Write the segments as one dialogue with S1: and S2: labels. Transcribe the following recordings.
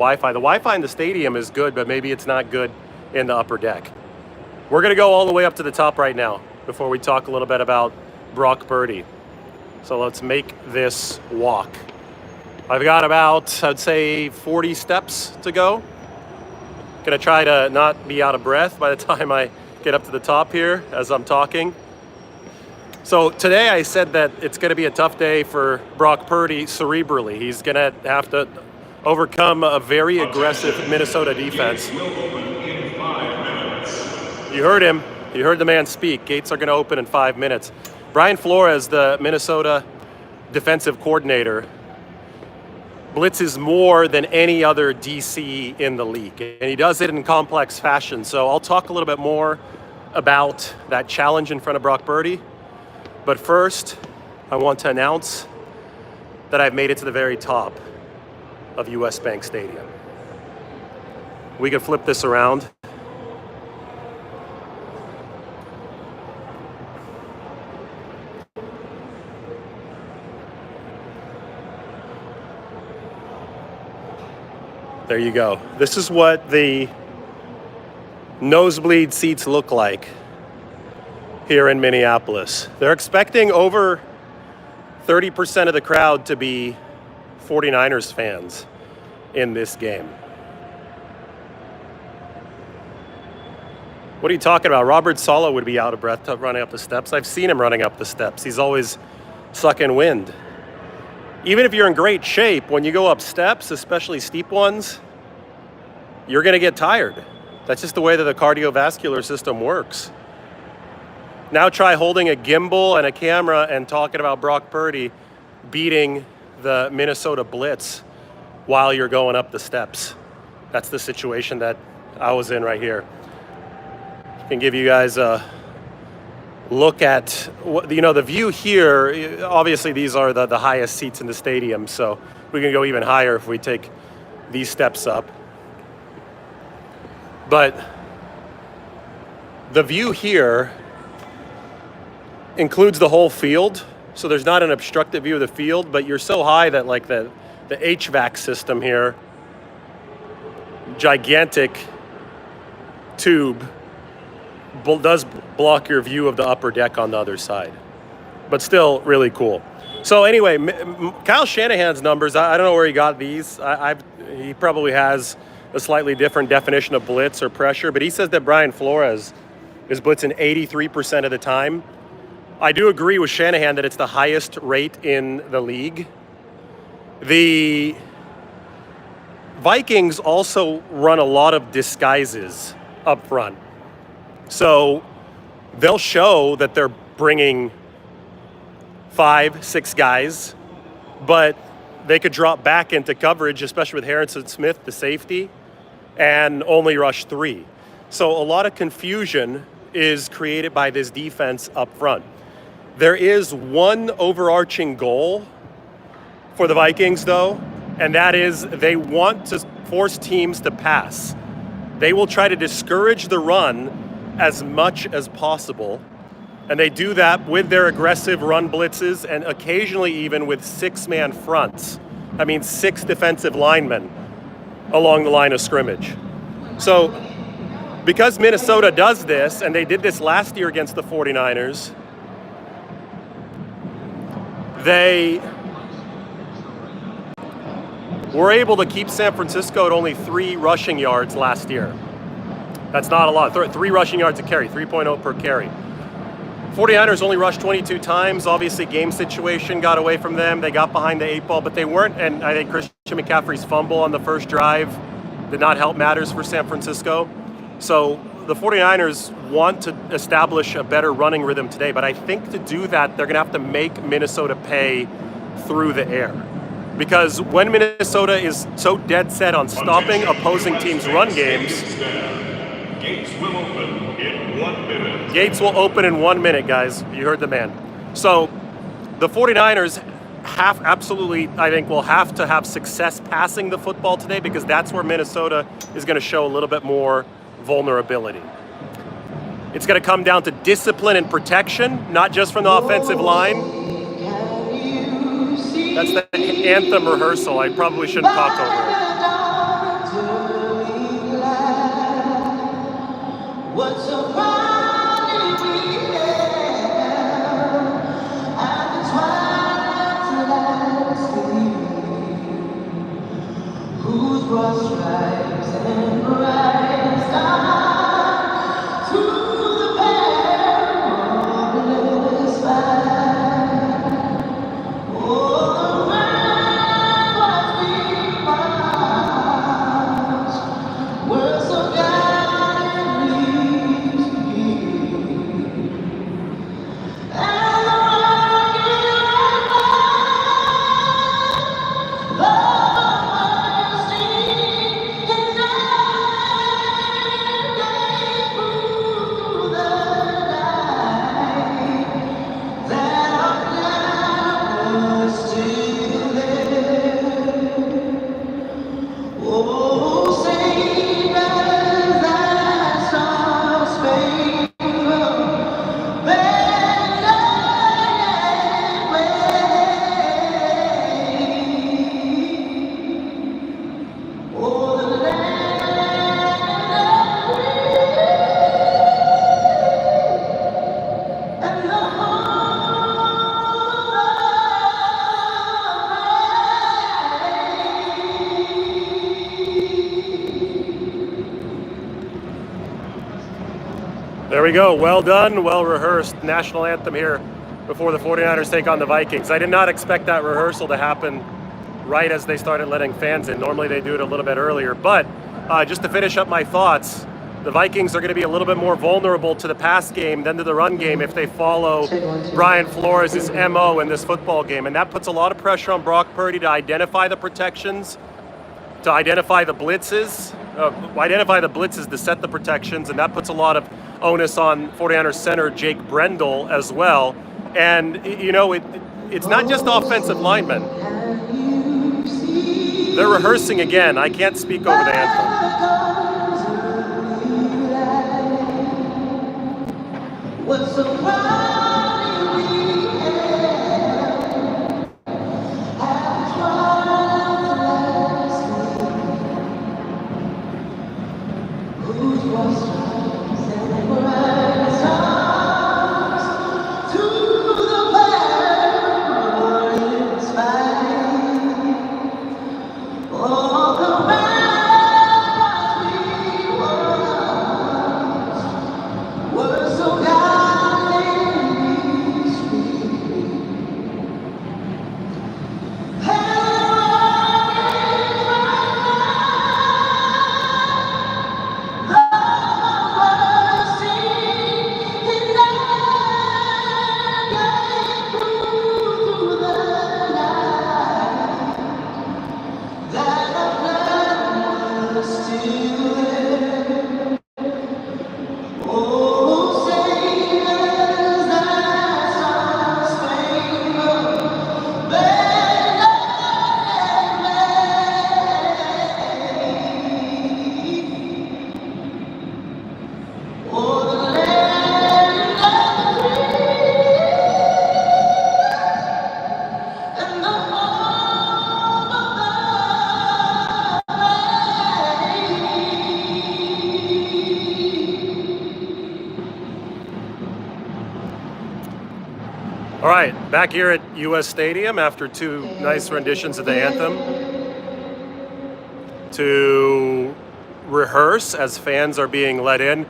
S1: Wi-Fi. The Wi-Fi in the stadium is good, but maybe it's not good in the upper deck. We're going to go all the way up to the top right now before we talk a little bit about Brock Purdy. So let's make this walk. I've got about, I'd say, 40 steps to go. Gonna try to not be out of breath by the time I get up to the top here as I'm talking. So today I said that it's gonna be a tough day for Brock Purdy cerebrally. He's gonna have to overcome a very aggressive Minnesota defense. You heard him. You heard the man speak. Gates are gonna open in 5 minutes. Brian Flores, the Minnesota defensive coordinator, blitzes more than any other DC in the league, and he does it in complex fashion. So I'll talk a little bit more about that challenge in front of Brock Purdy. But first, I want to announce that I've made it to the very top of US Bank Stadium. We can flip this around. There you go. This is what the nosebleed seats look like here in Minneapolis. They're expecting over 30% of the crowd to be 49ers fans in this game. What are you talking about? Robert Saleh would be out of breath running up the steps. I've seen him running up the steps. He's always sucking wind. Even if you're in great shape, when you go up steps, especially steep ones, you're going to get tired. That's just the way that the cardiovascular system works. Now try holding a gimbal and a camera and talking about Brock Purdy beating the Minnesota Blitz while you're going up the steps. That's the situation that I was in right here. I can give you guys a look at, the view here. Obviously these are the highest seats in the stadium, so we can go even higher if we take these steps up. But the view here includes the whole field, so there's not an obstructed view of the field, but you're so high that like the HVAC system here, gigantic tube, does block your view of the upper deck on the other side, but still really cool. So anyway, Kyle Shanahan's numbers, I don't know where he got these. He probably has a slightly different definition of blitz or pressure, but he says that Brian Flores is blitzing 83% of the time. I do agree with Shanahan that it's the highest rate in the league. The Vikings also run a lot of disguises up front. So they'll show that they're bringing 5, 6 guys, but they could drop back into coverage, especially with Harrison Smith, the safety, and only rush 3. So a lot of confusion is created by this defense up front. There is one overarching goal for the Vikings, though, and that is they want to force teams to pass. They will try to discourage the run as much as possible, and they do that with their aggressive run blitzes and occasionally even with 6-man fronts. I mean 6 defensive linemen along the line of scrimmage. So because Minnesota does this, and they did this last year against the 49ers, they were able to keep San Francisco at only 3 rushing yards last year. That's not a lot. 3 rushing yards a carry, 3.0 per carry. 49ers only rushed 22 times. Obviously, game situation got away from them. They got behind the 8 ball, but they weren't. And I think Christian McCaffrey's fumble on the first drive did not help matters for San Francisco. So the 49ers want to establish a better running rhythm today. But I think to do that, they're going to have to make Minnesota pay through the air. Because when Minnesota is so dead set on stopping opposing teams' run games,
S2: Gates will open in 1 minute.
S1: Gates will open in 1 minute, guys. You heard the man. So the 49ers absolutely, I think, will have to have success passing the football today, because that's where Minnesota is going to show a little bit more vulnerability. It's going to come down to discipline and protection, not just from the offensive line. That's the anthem rehearsal. I probably shouldn't talk over it. There we go. Well done, well rehearsed national anthem here before the 49ers take on the Vikings. I did not expect that rehearsal to happen right as they started letting fans in. Normally they do it a little bit earlier. But just to finish up my thoughts, the Vikings are going to be a little bit more vulnerable to the pass game than to the run game if they follow Brian Flores' MO in this football game. And that puts a lot of pressure on Brock Purdy to identify the protections, to identify the blitzes, to set the protections, and that puts a lot of onus on 49ers center Jake Brendel as well. And, you know, it's not just offensive linemen. They're rehearsing again. I can't speak over the anthem. All right, back here at U.S. Stadium after two nice renditions of the anthem to rehearse as fans are being let in.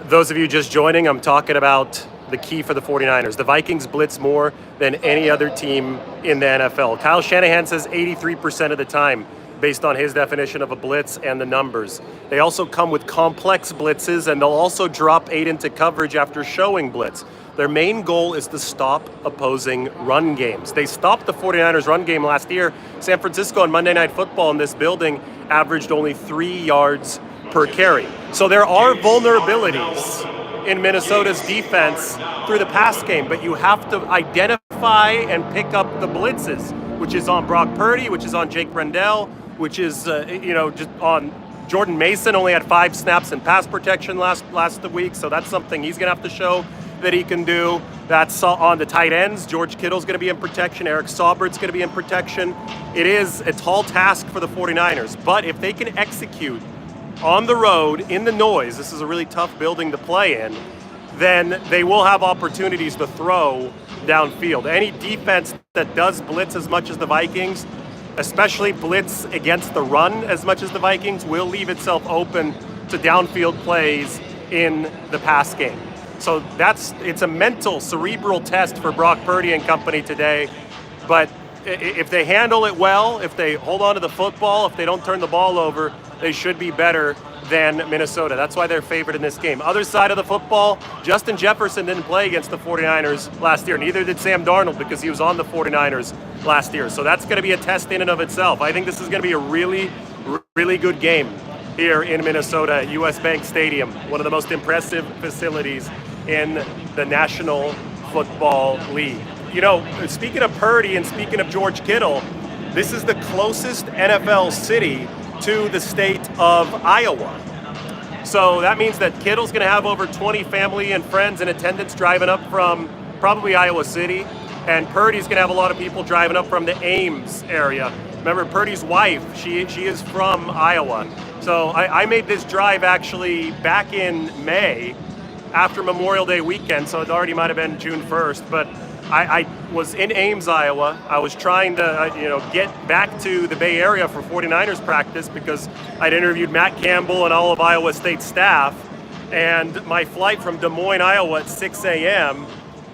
S1: Those of you just joining, I'm talking about the key for the 49ers. The Vikings blitz more than any other team in the NFL. Kyle Shanahan says 83% of the time based on his definition of a blitz and the numbers. They also come with complex blitzes, and they'll also drop 8 into coverage after showing blitz. Their main goal is to stop opposing run games. They stopped the 49ers run game last year. San Francisco on Monday Night Football in this building averaged only 3 yards per carry. So there are vulnerabilities in Minnesota's defense through the pass game, but you have to identify and pick up the blitzes, which is on Brock Purdy, which is on Jake Brendel, which is just on Jordan Mason. Only had 5 snaps in pass protection last week, so that's something he's gonna have to show that he can do. That's on the tight ends. George Kittle's going to be in protection. Eric Saubert's going to be in protection. It is a tall task for the 49ers, but if they can execute on the road in the noise, this is a really tough building to play in, then they will have opportunities to throw downfield. Any defense that does blitz as much as the Vikings, especially blitz against the run as much as the Vikings, will leave itself open to downfield plays in the pass game. So it's a mental, cerebral test for Brock Purdy and company today. But if they handle it well, if they hold on to the football, if they don't turn the ball over, they should be better than Minnesota. That's why they're favored in this game. Other side of the football, Justin Jefferson didn't play against the 49ers last year. Neither did Sam Darnold because he was on the 49ers last year. So that's going to be a test in and of itself. I think this is going to be a really, really good game here in Minnesota at US Bank Stadium, one of the most impressive facilities in the National Football League. You know, speaking of Purdy and speaking of George Kittle, this is the closest NFL city to the state of Iowa. So that means that Kittle's going to have over 20 family and friends in attendance driving up from probably Iowa City, and Purdy's going to have a lot of people driving up from the Ames area. Remember, Purdy's wife, she is from Iowa. So I made this drive actually back in May after Memorial Day weekend, so it already might have been June 1st, but I was in Ames, Iowa. I was trying to get back to the Bay Area for 49ers practice because I'd interviewed Matt Campbell and all of Iowa State staff, and my flight from Des Moines, Iowa at 6 a.m.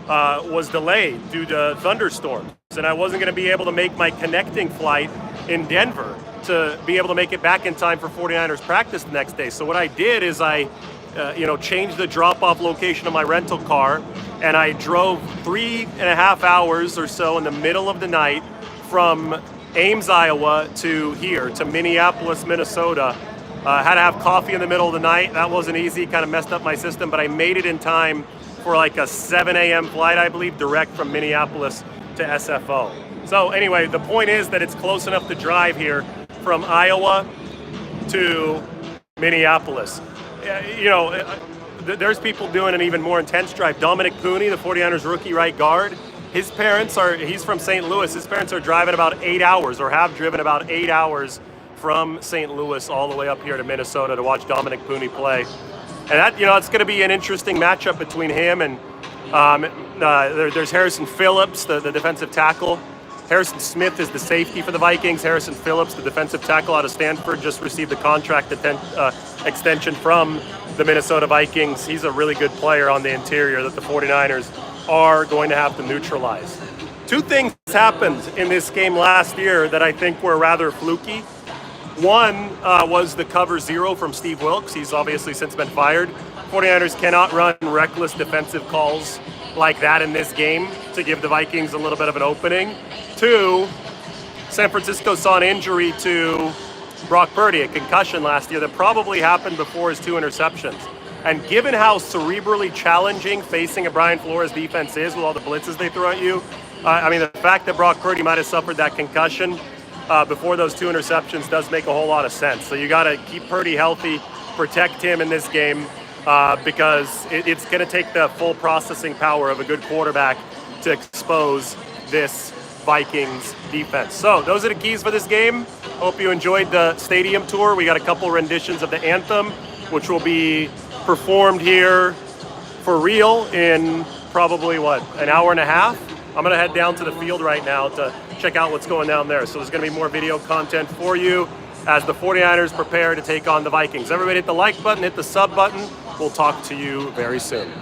S1: Was delayed due to thunderstorms, and I wasn't going to be able to make my connecting flight in Denver to be able to make it back in time for 49ers practice the next day. So what I did is I changed the drop-off location of my rental car, and I drove 3.5 hours or so in the middle of the night from Ames, Iowa to here, to Minneapolis, Minnesota. Had to have coffee in the middle of the night. That wasn't easy, kind of messed up my system, but I made it in time for like a 7 a.m. flight, I believe, direct from Minneapolis to SFO. So anyway, the point is that it's close enough to drive here from Iowa to Minneapolis. There's people doing an even more intense drive. Dominic Purdy, the 49ers rookie right guard, he's from St. Louis. His parents are driving about 8 hours, or have driven about 8 hours from St. Louis all the way up here to Minnesota to watch Dominic Purdy play. And that, it's going to be an interesting matchup between him and there's Harrison Phillips, the defensive tackle. Harrison Smith is the safety for the Vikings. Harrison Phillips, the defensive tackle out of Stanford, just received a contract extension from the Minnesota Vikings. He's a really good player on the interior that the 49ers are going to have to neutralize. Two things happened in this game last year that I think were rather fluky. One was the cover zero from Steve Wilkes. He's obviously since been fired. 49ers cannot run reckless defensive calls like that in this game to give the Vikings a little bit of an opening. Two, San Francisco saw an injury to Brock Purdy, a concussion last year that probably happened before his 2 interceptions. And given how cerebrally challenging facing a Brian Flores defense is with all the blitzes they throw at you, the fact that Brock Purdy might have suffered that concussion before those 2 interceptions does make a whole lot of sense. So you got to keep Purdy healthy, protect him in this game, because it's going to take the full processing power of a good quarterback to expose this Vikings defense. So those are the keys for this game. Hope you enjoyed the stadium tour. We got a couple renditions of the anthem, which will be performed here for real in probably, an hour and a half? I'm going to head down to the field right now to check out what's going down there. So there's going to be more video content for you as the 49ers prepare to take on the Vikings. Everybody hit the like button, hit the sub button. We'll talk to you very soon.